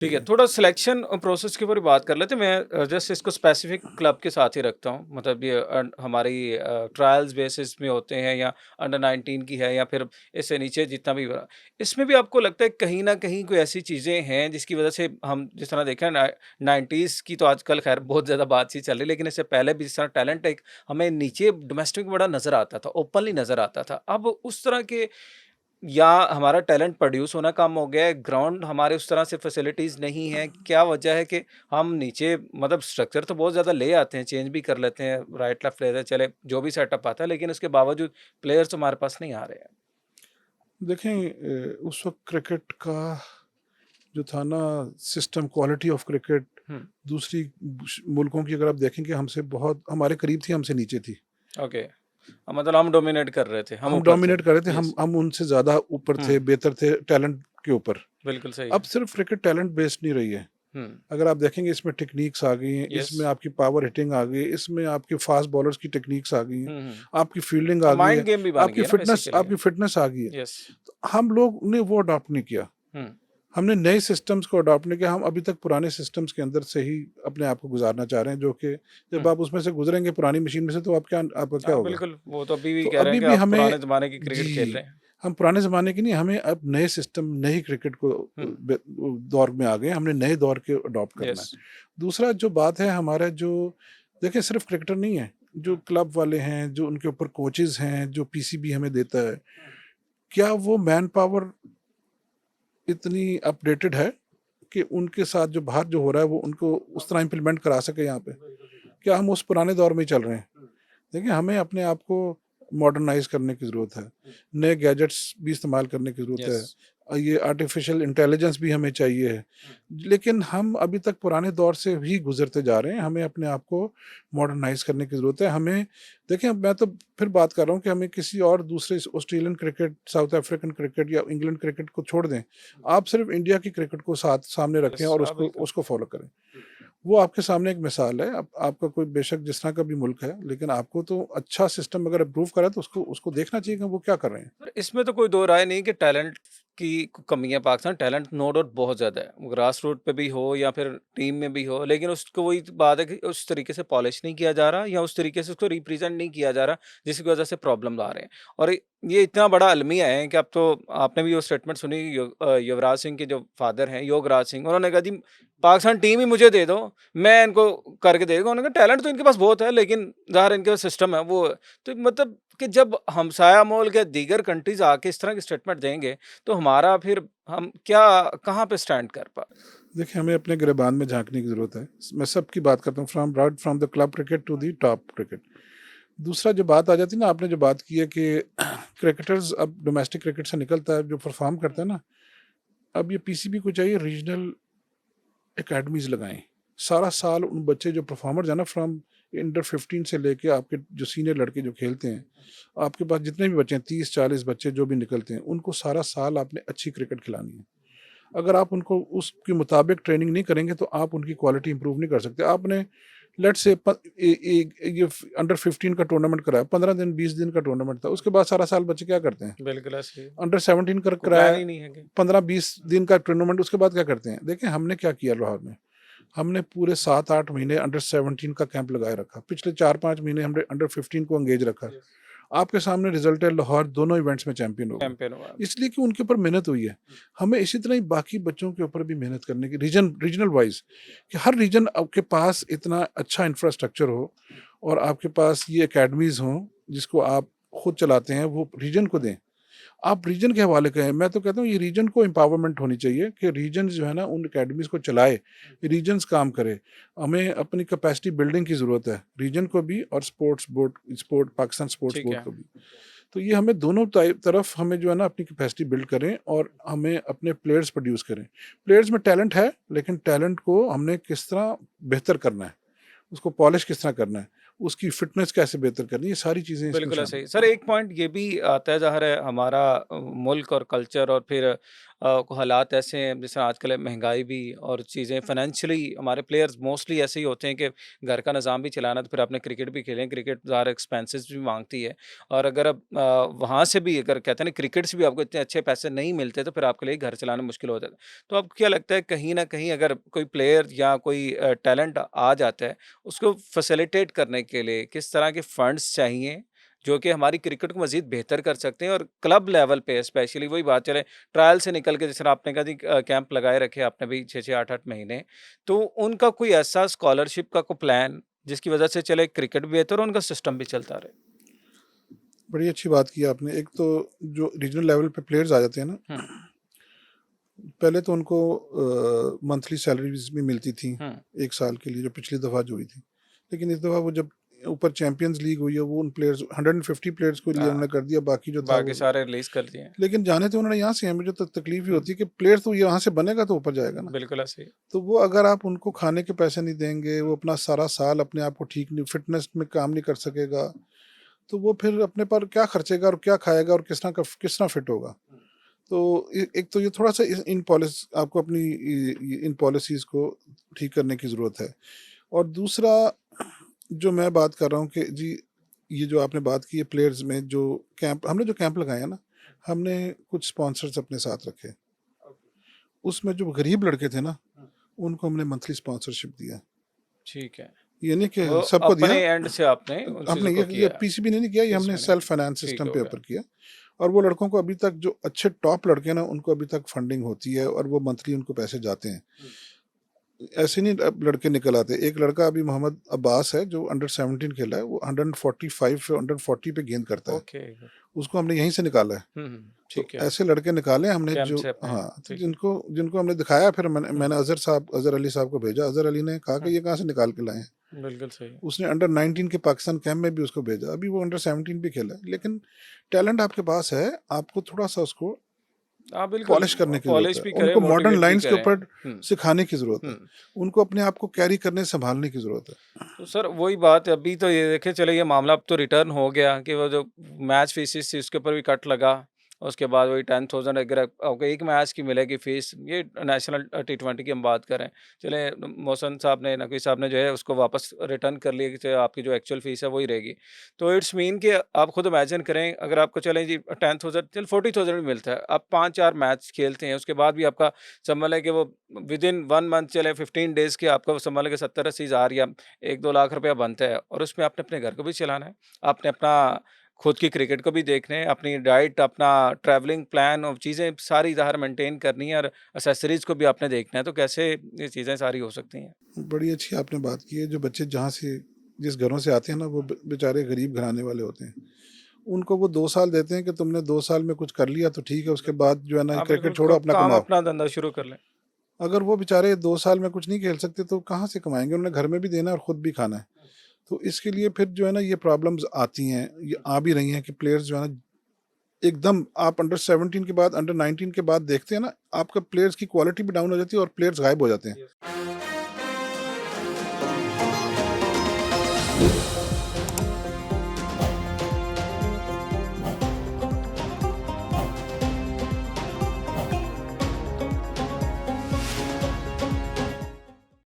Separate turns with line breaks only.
ठीक है, थोड़ा सिलेक्शन प्रोसेस के ऊपर ही बात कर लेते हैं। मैं जस्ट इसको स्पेसिफिक क्लब के साथ ही रखता हूँ। मतलब ये हमारी ट्रायल्स बेसिस में होते हैं या अंडर 19 की है या फिर इससे नीचे जितना भी बड़ा। इसमें भी आपको लगता है कहीं न कहीं कोई ऐसी चीज़ें हैं जिसकी वज़ह से हम जिस तरह देखें ना 90s की तो आजकल ख़ैर बहुत ज़्यादा बातचीत चल रही है, लेकिन इससे पहले भी जिस तरह टैलेंट एक हमें नीचे डोमेस्टिक में बड़ा नज़र आता था, ओपनली नज़र आता था। अब उस तरह के या हमारा टैलेंट प्रोड्यूस होना कम हो गया है, ग्राउंड हमारे उस तरह से फैसिलिटीज़ नहीं है, क्या वजह है कि हम नीचे मतलब स्ट्रक्चर तो बहुत ज़्यादा ले आते हैं, चेंज भी कर लेते हैं, राइट लेफ्ट लेते हैं, चले जो भी सेटअप आता है, लेकिन उसके बावजूद प्लेयर्स हमारे पास नहीं आ रहे हैं।
देखें उस वक्त क्रिकेट का जो था ना सिस्टम, क्वालिटी ऑफ क्रिकेट
हुँ,
दूसरी मुल्कों की अगर आप देखेंगे हमसे बहुत हमारे करीब थी, हमसे नीचे थी।
ओके। मतलब हम डोमिनेट कर रहे थे, हम
हम
ऊपर थे।
डोमिनेट कर रहे थे,
यस।
हम उनसे ज़्यादा ऊपर
हुँ,
थे, बेहतर थे टैलेंट के ऊपर।
बिल्कुल सही
अब
है।
सिर्फ क्रिकेट टैलेंट बेस्ड नहीं रही है।
हुँ,
अगर आप देखेंगे इसमें टेक्निक्स आ गई हैं,
यस।
इसमें आपकी पावर हिटिंग आ गई है, इसमें आपके फास्ट बॉलर्स की टेक्निक्स आ गई हैं,
हुँ, हुँ।
आपकी फील्डिंग आ गई
माइंड
है,
गेम भी बन गई है ना बेसिकली।
आपकी फिटनेस आ गई है।
यस।
तो हम लोग ने वो अडॉप्ट नहीं किया।
हुँ,
हमने नए सिस्टम्स को अडॉप्ट नहीं किया, हम अभी तक पुराने सिस्टम्स के अंदर से ही अपने आप को गुज़ारना चाह रहे हैं, जो कि
हुँ।
जब आप उसमें से गुज़रेंगे पुरानी मशीन में से तो आपका क्या
हाँ,
होगा?
बिल्कुल, वो तो अभी भी
तो
कह रहे
अभी
हैं कि
भी
आप
हमें
पुराने ज़माने की क्रिकेट खेल
जी,
रहे हैं।
हम पुराने ज़माने की नहीं, हमें अब नए सिस्टम, नई क्रिकेट को
हुँ,
दौर में आ गए, हमने नए दौर के अडॉप्ट करना है।
यस।
दूसरा जो बात है हमारा जो देखिए सिर्फ़ क्रिकेटर नहीं है, जो
हुँ,
क्लब वाले हैं, जो उनके ऊपर कोचेज़ हैं, जो पीसीबी हमें देता है,
हुँ।
क्या वो मैन पावर इतनी अपडेटेड है कि उनके साथ जो बाहर जो हो रहा है वो उनको उस तरह इम्प्लीमेंट करा सके यहाँ पे?
बिल्कुल, बिल्कुल।
क्या हम उस पुराने दौर में ही चल रहे हैं?
हुँ,
देखिए, हमें अपने आप को मॉडर्नाइज़ करने की ज़रूरत है।
हुँ,
नए गैजेट्स भी इस्तेमाल करने की ज़रूरत
यस।
है। ये आर्टिफ़िशियल इंटेलिजेंस भी हमें चाहिए है।
हुँ,
लेकिन हम अभी तक पुराने दौर से ही गुज़रते जा रहे हैं। हमें अपने आप को मॉडर्नाइज़ करने की ज़रूरत है। हमें देखिए, मैं तो फिर बात कर रहा हूँ कि हमें किसी और दूसरे Australian cricket, south African cricket या इंग्लैंड क्रिकेट को छोड़ दें।
हुँ,
आप सिर्फ़ इंडिया की क्रिकेट को सामने रखें
यस।
और
हाँ,
उसको
बिल्कुल।
उसको फ़ॉलो करें।
हुँ।
वो आपके सामने एक मिसाल है। अब आपका कोई बेशक जिस तरह का भी मुल्क है, लेकिन आपको तो अच्छा सिस्टम अगर अप्रूव करा है, तो उसको उसको देखना चाहिए कि वो क्या कर रहे हैं।
पर इसमें तो कोई दो राय नहीं कि टैलेंट की कमी है पाकिस्तान, टैलेंट नो डाउट बहुत ज़्यादा है, ग्रास रूट पे भी हो या फिर टीम में भी हो, लेकिन उसको वही बात है कि उस तरीके से पॉलिश नहीं किया जा रहा या उस तरीके से उसको रिप्रेजेंट नहीं किया जा रहा, जिसकी वजह से प्रॉब्लम आ रहे हैं। और ये इतना बड़ा अलमिया है कि अब तो आपने भी वो स्टेटमेंट सुनी, युवराज सिंह के जो फादर हैं योगराज सिंह, उन्होंने कहा जी पाकिस्तान टीम ही मुझे दे दो, मैं इनको करके दे दूंगा। उन्होंने कहा टैलेंट तो इनके पास बहुत है, लेकिन ज़ाहिर इनके पास सिस्टम है वो। तो मतलब कि जब हमसाया मुल्क या दीगर कंट्रीज़ आके इस तरह की स्टेटमेंट देंगे, तो हमारा फिर हम क्या कहाँ पे स्टैंड कर पा
देखिए, हमें अपने गिरेबान में झाँकने की ज़रूरत है। मैं सबकी बात करता हूँ, from the club cricket to the top cricket. दूसरा जो बात आ जाती है ना, आपने जो बात की है कि क्रिकेटर्स अब डोमेस्टिक क्रिकेट से निकलता है, जो परफ़ॉर्म करता है ना, अब ये पीसीबी को चाहिए रीजनल एकेडमीज़ लगाएँ। सारा साल उन बच्चे जो परफ़ॉर्मर्स हैं ना, फ्रॉम अंडर 15 से लेके आपके जो सीनियर लड़के जो खेलते हैं, आपके पास जितने भी बच्चे हैं 30-40 बच्चे जो भी निकलते हैं, उनको सारा साल आपने अच्छी क्रिकेट खिलानी है। अगर आप उनको उसके मुताबिक ट्रेनिंग नहीं करेंगे तो आप उनकी क्वालिटी इंप्रूव नहीं कर सकते। आपने लेट्स से ये अंडर 15 का टूर्नामेंट कराया, 15 दिन 20 दिन का टूर्नामेंट था, उसके बाद सारा साल बच्चे क्या करते हैं?
बिल्कुल ऐसे ही।
अंडर 17 कर
कोई प्लान
कराया,
ही नहीं है कि
15-20 दिन का टूर्नामेंट, उसके बाद क्या करते हैं? देखिए, हमने क्या किया लाहौर में, हमने पूरे 7-8 महीने अंडर 17 का कैंप लगाए रखा। पिछले 4-5 महीने हमने अंडर 15 को एंगेज रखा।
यस।
आपके सामने रिजल्ट है, लाहौर दोनों इवेंट्स में चैंपियन हो गए।
चैंपियन हुआ।
इसलिए कि उनके ऊपर मेहनत हुई है।
हुँ,
हमें इसी तरह ही बाकी बच्चों के ऊपर भी मेहनत करने की, रीजनल वाइज़, कि हर रीजन आपके पास इतना अच्छा इंफ्रास्ट्रक्चर हो
हुँ,
और आपके पास ये अकेडमीज़ हों, जिसको आप खुद चलाते हैं, वो रीजन को दें। आप रीजन के हवाले करें। मैं तो कहता हूँ ये रीजन को एम्पावरमेंट होनी चाहिए कि रीजन जो है ना उन अकेडमीज़ को चलाए,
हुँ,
रीजन्स काम करे। हमें अपनी कैपेसिटी बिल्डिंग की ज़रूरत है, रीजन को भी और स्पोर्ट पाकिस्तान स्पोर्ट्स
ठीक
बोर्ड
है।
को भी। तो ये हमें दोनों तरफ हमें जो है ना अपनी कैपेसिटी बिल्ड करें और हमें अपने प्लेयर्स प्रोड्यूस करें। प्लेयर्स में टैलेंट है, लेकिन टैलेंट को हमने किस तरह बेहतर करना है, उसको पॉलिश किस तरह करना है, उसकी फ़िटनेस कैसे बेहतर करनी है, ये सारी चीज़ें इसमें
बिल्कुल
शामिल
सही।
हैं।
सर एक पॉइंट ये भी आता है ज़ाहिर है हमारा मुल्क और कल्चर और फिर हालात ऐसे हैं जैसे आजकल है महँगाई भी और चीज़ें फ़ाइनेंशियली हमारे प्लेयर्स मोस्टली ऐसे ही होते हैं कि घर का निज़ाम भी चलाना तो फिर आपने क्रिकेट भी खेलें, क्रिकेट ज़ाहिर एक्सपेंसेस भी माँगती है। और अगर अब वहाँ से भी अगर कहते हैं ना क्रिकेट से भी आपको इतने अच्छे पैसे नहीं मिलते तो फिर आपके लिए घर चलाना मुश्किल हो जाता है। तो आपको क्या लगता है कहीं न कहीं अगर कोई प्लेयर या कोई टैलेंट आ जाता है, उसको फैसिलिटेट करने के लिए किस तरह के फंड्स चाहिए, जो कि हमारी क्रिकेट को मज़ीद बेहतर कर सकते हैं और क्लब लेवल पे स्पेशली वही बात चले ट्रायल से निकल के जैसे आपने कहा जी कैंप लगाए रखे आपने भी 6-6 8-8 महीने, तो उनका कोई ऐसा स्कॉलरशिप का कोई प्लान जिसकी वज़ह से चले क्रिकेट भी बेहतर हो, उनका सिस्टम भी चलता रहे?
बड़ी अच्छी बात की आपने। एक तो जो रीजनल लेवल पे प्लेयर्स आ जाते हैं ना,
हुँ,
पहले तो उनको मंथली सैलरीज़ भी मिलती थी,
हुँ।
1 साल के लिए जो पिछली दफ़ा जो हुई थी। लेकिन इस दफ़ा वो जब ऊपर चैंपियंस लीग हुई है, वो उन प्लेयर्स 150 प्लेयर्स के लिए
हाँ,
उन्होंने कर दिया, बाकी जो था
बाकी
वो,
सारे रिलीज़ कर दिए हैं।
लेकिन जाने तो उन्होंने यहाँ से हैं। मुझे तो तकलीफ़ ये
हुँ,
होती है कि प्लेयर तो यहाँ से बनेगा तो ऊपर जाएगा ना।
बिल्कुल ऐसे ही।
तो वो अगर आप उनको खाने के पैसे नहीं देंगे, वो अपना सारा साल अपने आप को ठीक नहीं, फ़िटनेस में काम नहीं कर सकेगा, तो वो फिर अपने पर क्या खर्चेगा और क्या खाएगा और किस तरह फिट होगा। तो एक तो ये थोड़ा सा इन पॉलिस आपको अपनी इन पॉलिसीज़ को ठीक करने की ज़रूरत है। और दूसरा जो मैं बात कर रहा हूँ कि जी, ये जो आपने बात की है प्लेयर्स में, जो कैंप लगाए हैं ना, हमने कुछ स्पॉन्सर्स अपने साथ रखे। उसमें जो गरीब लड़के थे ना, उनको हमने मंथली स्पॉन्सरशिप दिया।
ठीक है।
ये नहीं कि
वो
सबको दिया।
अपने एंड से आपने उन
हमने
चीज़ों को
ये
किया है,
पीसीबी ने नहीं किया, ये हमने
इसमें नहीं
सेल्फ
किया।
फाइनेंस
ठीक
सिस्टम
हो
पे
गया।
ऊपर किया। और वो लड़कों को अभी तक, जो अच्छे टॉप लड़के हैं ना, उनको अभी तक फंडिंग होती है और वो मंथली उनको पैसे जाते हैं। ऐसे नहीं अब लड़के निकल आते। एक लड़का अभी मोहम्मद अब्बास है जो अंडर 17 खेला है, वो 145 से 140 पे गेंद करता है।
ओके।
उसको हमने यहीं से निकाला है।
हुँ, हुँ।
तो
ठीक है।
ऐसे लड़के निकाले हमने
कैंप
जो,
से अपने
हाँ, तो
ठीक है।
जिनको जिनको हमने दिखाया, फिर
हुँ,
मैंने अज़हर अली साहब को भेजा। अज़हर अली ने कहा
हुँ।
कि ये कहाँ से निकाल के लाए हैं?
बिल्कुल सही है।
उसने अंडर 19 के पाकिस्तान कैंप में भी उसको भेजा। अभी वो अंडर 17 भी खेला है। लेकिन टैलेंट आपके पास है, आपको थोड़ा-सा उसको
हाँ, बिल्कुल
पॉलिश करने की ज़रूरत
पॉलिश
है।
भी करें,
उनको मॉडर्न
मोटिवेट भी
लाइन्स के
करें।
ऊपर
हुँ,
सिखाने की ज़रूरत है।
हुँ।
उनको अपने आप को कैरी करने, सँभालने की ज़रूरत है।
तो सर वही बात है, अभी तो ये देखें चले ये मामला अब तो रिटर्न हो गया कि वो जो मैच फीसेस थी उसके ऊपर भी कट लगा। उसके बाद वही 10,000 अगर आपको एक मैच की मिलेगी फीस, ये नेशनल टी20 की हम बात करें। चले मोहसन साहब ने, नकवी साहब ने जो है उसको वापस रिटर्न कर लिया कि चलो आपकी जो एक्चुअल फीस है वही रहेगी। तो इट्स मीन कि आप खुद इमेजिन करें अगर आपको चलें जी 10,000 चल 40,000 भी मिलता है। आप 5-4 मैच खेलते हैं उसके बाद भी आपका समझ लें कि वो विदिन 1 मंथ चले 15 डेज़ के आपका समझ लें कि 70-80 हज़ार या 1-2 लाख रुपया बनता है और उसमें आपने अपने घर को भी चलाना है। आपने अपना खुद की क्रिकेट को भी देखना है, अपनी डाइट, अपना ट्रैवलिंग प्लान और चीज़ें सारी ज़ाहिर मेंटेन करनी है और एक्सेसरीज़ को भी आपने देखना है, तो कैसे ये चीज़ें सारी हो सकती हैं?
बड़ी अच्छी आपने बात की है। जो बच्चे जिस घरों से आते हैं ना, वो बेचारे गरीब घराने वाले होते हैं। उनको वो 2 साल देते हैं कि तुमने 2 साल में कुछ कर लिया तो ठीक है, उसके बाद जो है ना,
हाँ, बिल्कुल
क्रिकेट छोड़ो, अपना
काम
कमाओ।
अपना धंधा शुरू कर लें।
अगर वो बेचारे 2 साल में कुछ नहीं खेल सकते तो कहाँ से कमाएँगे? उन्हें घर में भी देना है और खुद भी खाना है। तो इसके लिए फिर जो है ना, ये प्रॉब्लम्स आती हैं, ये आ भी रही हैं कि प्लेयर्स जो है ना, एकदम आप अंडर 17 के बाद, अंडर 19 के बाद देखते हैं ना, आपका प्लेयर्स की क्वालिटी भी डाउन हो जाती है और प्लेयर्स गायब हो जाते हैं।